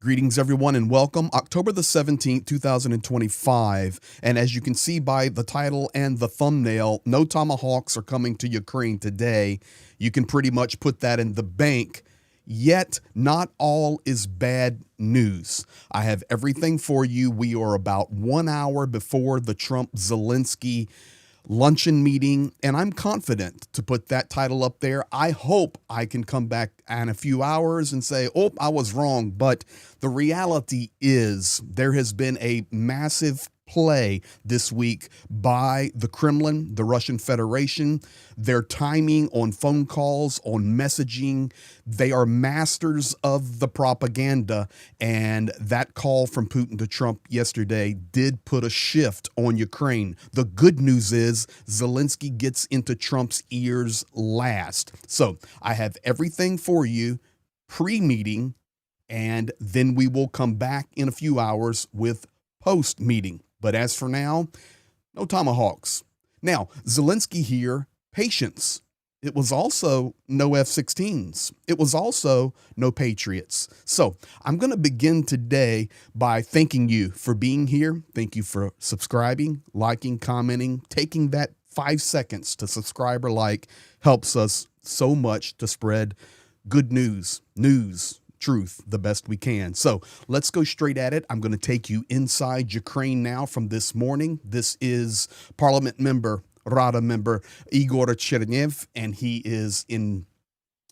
Greetings, everyone, and welcome. October the 17th, 2025. And as you can see by the title and the thumbnail, no Tomahawks are coming to Ukraine today. You can pretty much put that in the bank. Yet, not all is bad news. I have everything for you. We are about 1 hour before the Trump-Zelenskyy luncheon meeting, and I'm confident to put that title up there. I hope I can come back in a few hours and say, oh, I was wrong. But the reality is there has been a massive play this week by the Kremlin, the Russian Federation. Their timing on phone calls, on messaging, they are masters of the propaganda. And that call from Putin to Trump yesterday did put a shift on Ukraine. The good news is Zelenskyy gets into Trump's ears last. So I have everything for you pre-meeting, and then we will come back in a few hours with post-meeting. But as for now, no Tomahawks. Now, Zelenskyy here, patience. It was also no F-16s. It was also no Patriots. So I'm going to begin today by thanking you for being here. Thank you for subscribing, liking, commenting. Taking that 5 seconds to subscribe or like helps us so much to spread good news, truth the best we can. So let's go straight at it. I'm going to take you inside Ukraine now from this morning. This is Parliament member, Rada member Igor Chernev, and he is in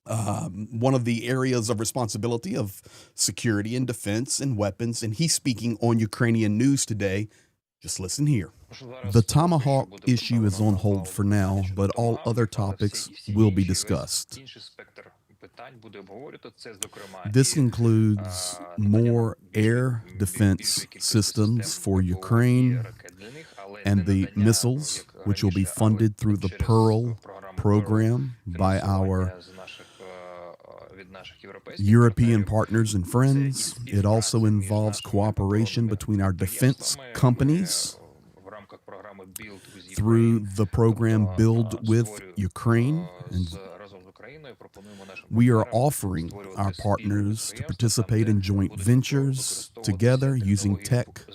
one of the areas of responsibility of security and defense and weapons, and he's speaking on Ukrainian news today. Just listen here. The Tomahawk issue is on hold for now, but all other topics will be discussed. This includes more air defense systems for Ukraine and the missiles, which will be funded through the Pearl program by our European partners and friends. It also involves cooperation between our defense companies through the program Build with Ukraine. And we are offering our partners to participate in joint ventures together using tech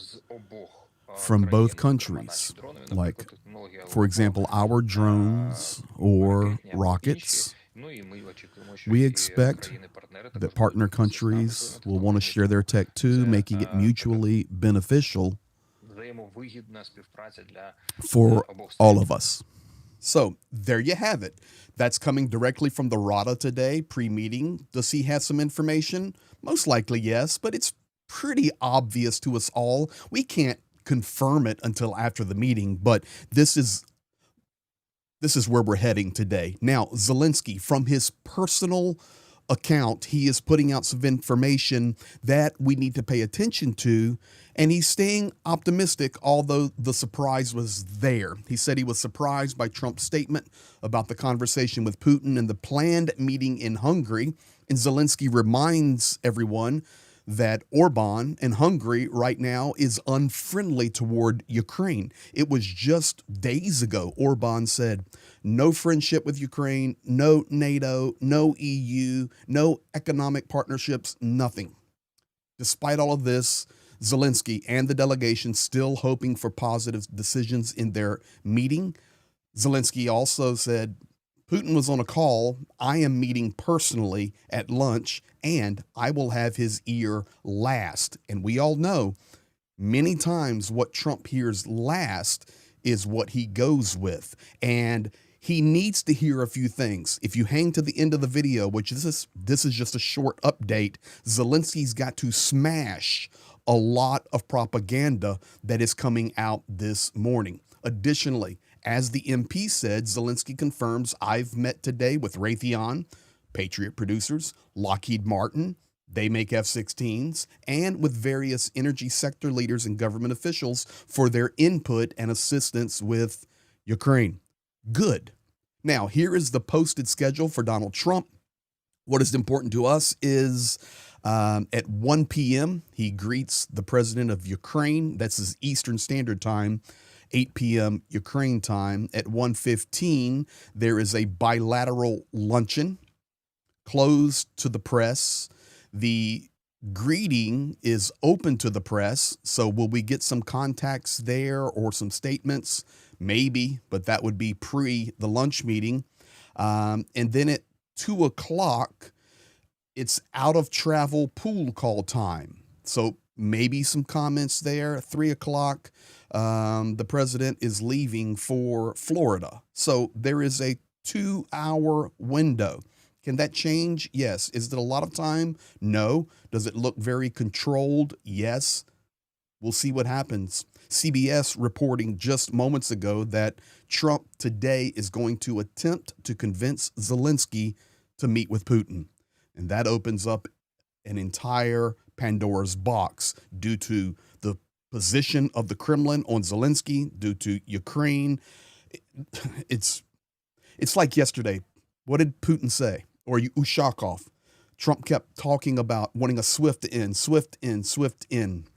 from both countries, like, for example, our drones or rockets. We expect that partner countries will want to share their tech too, making it mutually beneficial for all of us. So there you have it. That's coming directly from the Rada today, pre-meeting. Does he have some information? Most likely yes, but it's pretty obvious to us all. We can't confirm it until after the meeting, but this is where we're heading today. Now, Zelenskyy, from his personal account, he is putting out some information that we need to pay attention to, and he's staying optimistic, although the surprise was there. He said he was surprised by Trump's statement about the conversation with Putin and the planned meeting in Hungary, and Zelenskyy reminds everyone that Orban in Hungary right now is unfriendly toward Ukraine. It was just days ago Orban said, no friendship with Ukraine, no NATO, no EU, no economic partnerships, nothing. Despite all of this, Zelenskyy and the delegation still hoping for positive decisions in their meeting. Zelenskyy also said, Putin was on a call. I am meeting personally at lunch, and I will have his ear last. And we all know many times what Trump hears last is what he goes with. And he needs to hear a few things. If you hang to the end of the video, which this is just a short update, Zelensky's got to smash a lot of propaganda that is coming out this morning. Additionally, as the MP said, Zelenskyy confirms, I've met today with Raytheon, Patriot producers, Lockheed Martin, they make F-16s, and with various energy sector leaders and government officials for their input and assistance with Ukraine. Good. Now, here is the posted schedule for Donald Trump. What is important to us is at 1 p.m., he greets the president of Ukraine. That's his Eastern Standard Time, 8 p.m. Ukraine time. At 1:15, there is a bilateral luncheon closed to the press. The greeting is open to the press. So will we get some contacts there or some statements? Maybe, but that would be pre the lunch meeting. And then at 2 o'clock, it's out of travel pool call time. So maybe some comments there. 3 o'clock, the president is leaving for Florida. So there is a 2 hour window. Can that change? Yes. Is it a lot of time? No. Does it look very controlled? Yes. We'll see what happens. CBS reporting just moments ago that Trump today is going to attempt to convince Zelenskyy to meet with Putin. And that opens up an entire Pandora's box due to the position of the Kremlin on Zelenskyy, due to Ukraine. It's like yesterday. What did Putin say? Or Ushakov. Trump kept talking about wanting a swift end, swift end, swift end.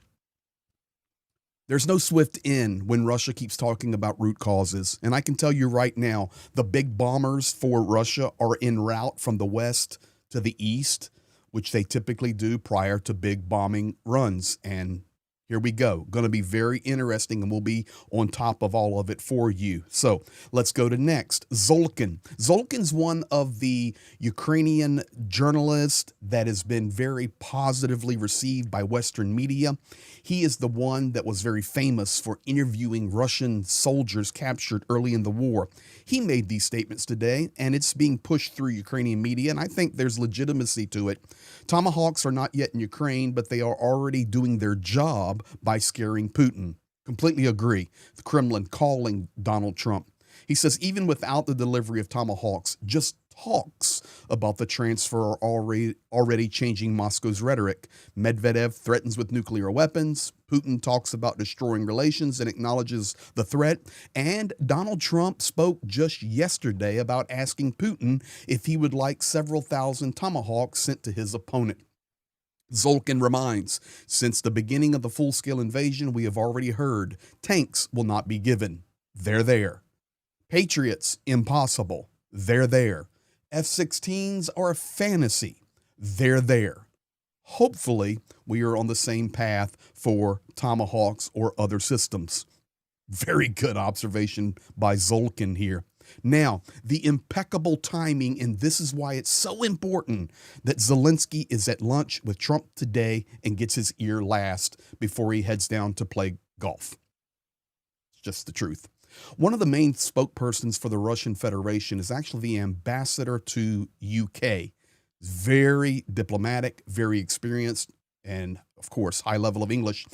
There's no swift end when Russia keeps talking about root causes. And I can tell you right now, the big bombers for Russia are en route from the west to the east, which they typically do prior to big bombing runs. And here we go. Going to be very interesting, and we'll be on top of all of it for you. So let's go to next. Zolkin. Zolkin's one of the Ukrainian journalists that has been very positively received by Western media. He is the one that was very famous for interviewing Russian soldiers captured early in the war. He made these statements today, and it's being pushed through Ukrainian media, and I think there's legitimacy to it. Tomahawks are not yet in Ukraine, but they are already doing their job by scaring Putin. Completely agree. The Kremlin calling Donald Trump. He says even without the delivery of Tomahawks, just talks about the transfer are already changing Moscow's rhetoric. Medvedev threatens with nuclear weapons. Putin talks about destroying relations and acknowledges the threat. And Donald Trump spoke just yesterday about asking Putin if he would like several thousand Tomahawks sent to his opponent. Zolkin reminds, since the beginning of the full-scale invasion, we have already heard tanks will not be given. They're there. Patriots, impossible. They're there. F-16s are a fantasy. They're there. Hopefully, we are on the same path for Tomahawks or other systems. Very good observation by Zolkin here. Now, the impeccable timing, and this is why it's so important that Zelenskyy is at lunch with Trump today and gets his ear last before he heads down to play golf. It's just the truth. One of the main spokespersons for the Russian Federation is actually the ambassador to UK. Very diplomatic, very experienced, and of course, high level of English.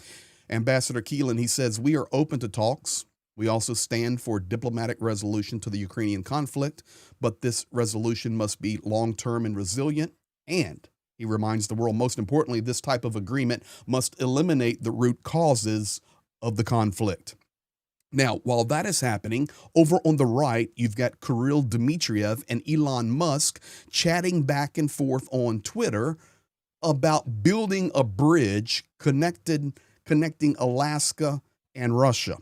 Ambassador Keelan, he says, we are open to talks. We also stand for diplomatic resolution to the Ukrainian conflict, but this resolution must be long-term and resilient. And he reminds the world, most importantly, this type of agreement must eliminate the root causes of the conflict. Now, while that is happening, over on the right, you've got Kirill Dmitriev and Elon Musk chatting back and forth on Twitter about building a bridge connecting Alaska and Russia.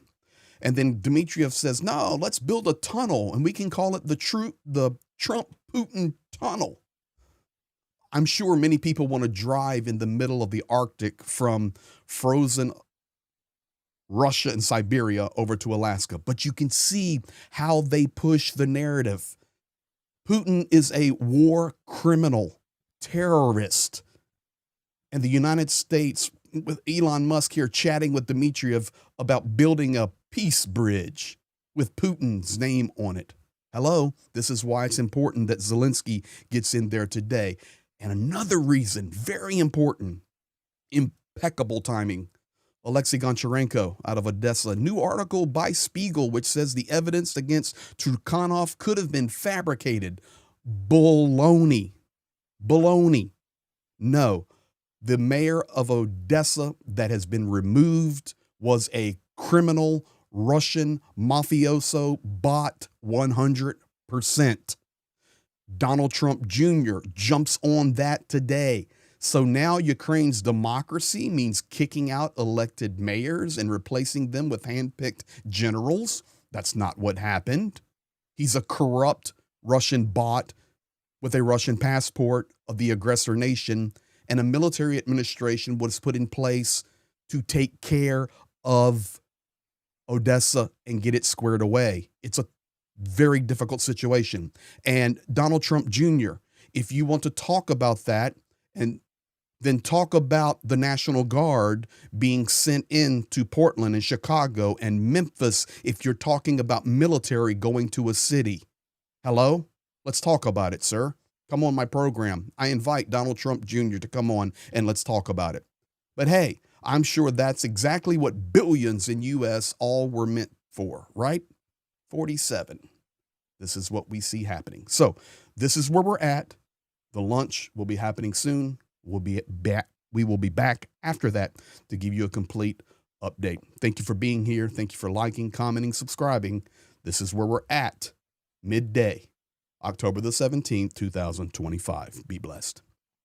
And then Dmitriev says, no, let's build a tunnel, and we can call it the Trump-Putin tunnel. I'm sure many people want to drive in the middle of the Arctic from frozen Russia and Siberia over to Alaska. But you can see how they push the narrative. Putin is a war criminal, terrorist. And the United States, with Elon Musk here chatting with Dmitriev about building a peace bridge with Putin's name on it. Hello, this is why it's important that Zelenskyy gets in there today. And another reason, very important, impeccable timing. Alexei Goncharenko out of Odessa. New article by Spiegel, which says the evidence against Turkhanov could have been fabricated. Baloney. Baloney. No. The mayor of Odessa that has been removed was a criminal Russian mafioso bot 100%. Donald Trump Jr. jumps on that today. So now Ukraine's democracy means kicking out elected mayors and replacing them with handpicked generals. That's not what happened. He's a corrupt Russian bot with a Russian passport of the aggressor nation, and a military administration was put in place to take care of Odessa and get it squared away. It's a very difficult situation. And Donald Trump Jr., if you want to talk about that, and then talk about the National Guard being sent into Portland and Chicago and Memphis, if you're talking about military going to a city. Hello? Let's talk about it, sir. Come on my program. I invite Donald Trump Jr. to come on and let's talk about it. But hey, I'm sure that's exactly what billions in U.S. all were meant for, right? 47. This is what we see happening. So this is where we're at. The lunch will be happening soon. We will be back after that to give you a complete update. Thank you for being here. Thank you for liking, commenting, subscribing. This is where we're at midday, October the 17th, 2025. Be blessed.